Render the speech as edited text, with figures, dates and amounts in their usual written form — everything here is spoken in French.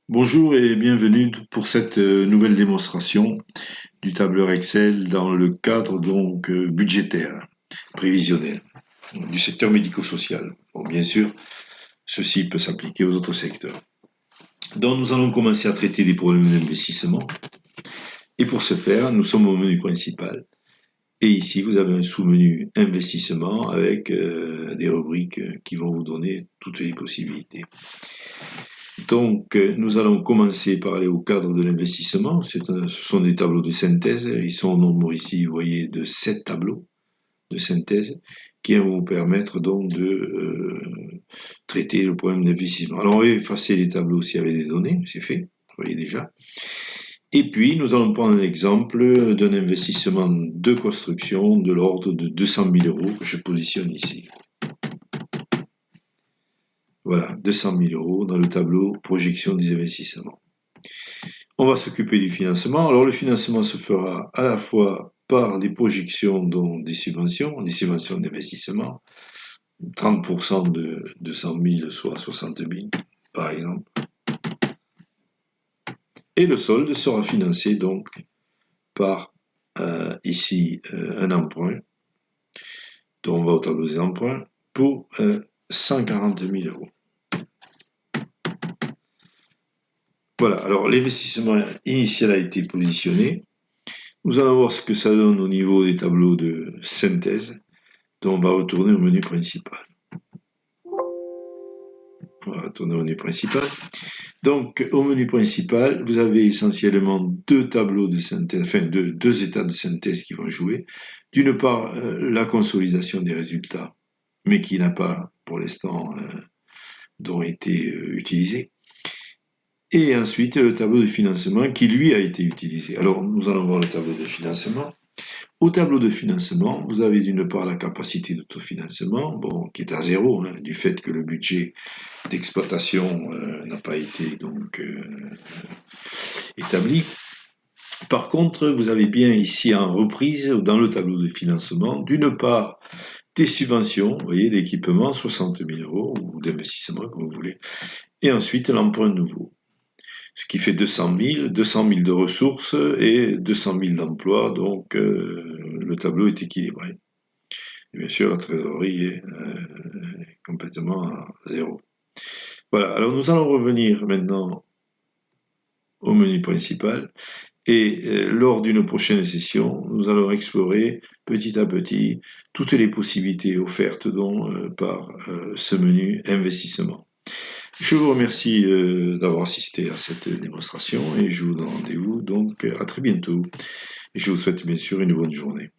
Bonjour et bienvenue pour cette nouvelle démonstration du tableur Excel dans le cadre budgétaire, prévisionnel, du secteur médico-social. Bon, bien sûr, ceci peut s'appliquer aux autres secteurs. Donc nous allons commencer à traiter des problèmes d'investissement. Et pour ce faire, nous sommes au menu principal. Et ici, vous avez un sous-menu investissement avec des rubriques qui vont vous donner toutes les possibilités. Donc, nous allons commencer par aller au cadre de l'investissement. Ce sont des tableaux de synthèse. Ils sont au nombre ici, vous voyez, de 7 tableaux de synthèse qui vont vous permettre donc de traiter le problème d'investissement. Alors, on va effacer les tableaux s'il y avait des données, c'est fait, vous voyez déjà. Et puis, nous allons prendre un exemple d'un investissement de construction de l'ordre de 200 000 euros que je positionne ici. Voilà, 200 000 euros dans le tableau projection des investissements. On va s'occuper du financement. Alors le financement se fera à la fois par des projections, dont des subventions d'investissement, 30% de 200 000, soit 60 000 par exemple. Et le solde sera financé donc par ici un emprunt, dont on va au tableau des emprunts, pour 140 000 euros. Voilà, alors l'investissement initial a été positionné. Nous allons voir ce que ça donne au niveau des tableaux de synthèse. Donc on va retourner au menu principal. On va retourner au menu principal. Donc au menu principal, vous avez essentiellement deux tableaux de synthèse, enfin deux états de synthèse qui vont jouer. D'une part, la consolidation des résultats, mais qui n'a pas pour l'instant été utilisé. Et ensuite le tableau de financement qui lui a été utilisé. Alors nous allons voir le tableau de financement. Au tableau de financement, vous avez d'une part la capacité d'autofinancement, qui est à zéro, du fait que le budget d'exploitation n'a pas été établi. Par contre, vous avez bien ici en reprise, dans le tableau de financement, d'une part des subventions, vous voyez, d'équipement, 60 000 euros, ou d'investissement, comme vous voulez, et ensuite l'emprunt nouveau. Ce qui fait 200 000 de ressources et 200 000 d'emplois, donc le tableau est équilibré. Et bien sûr, la trésorerie est complètement à zéro. Voilà, alors nous allons revenir maintenant au menu principal et lors d'une prochaine session, nous allons explorer petit à petit toutes les possibilités offertes par ce menu investissement. Je vous remercie d'avoir assisté à cette démonstration et je vous donne rendez-vous donc à très bientôt. Et je vous souhaite bien sûr une bonne journée.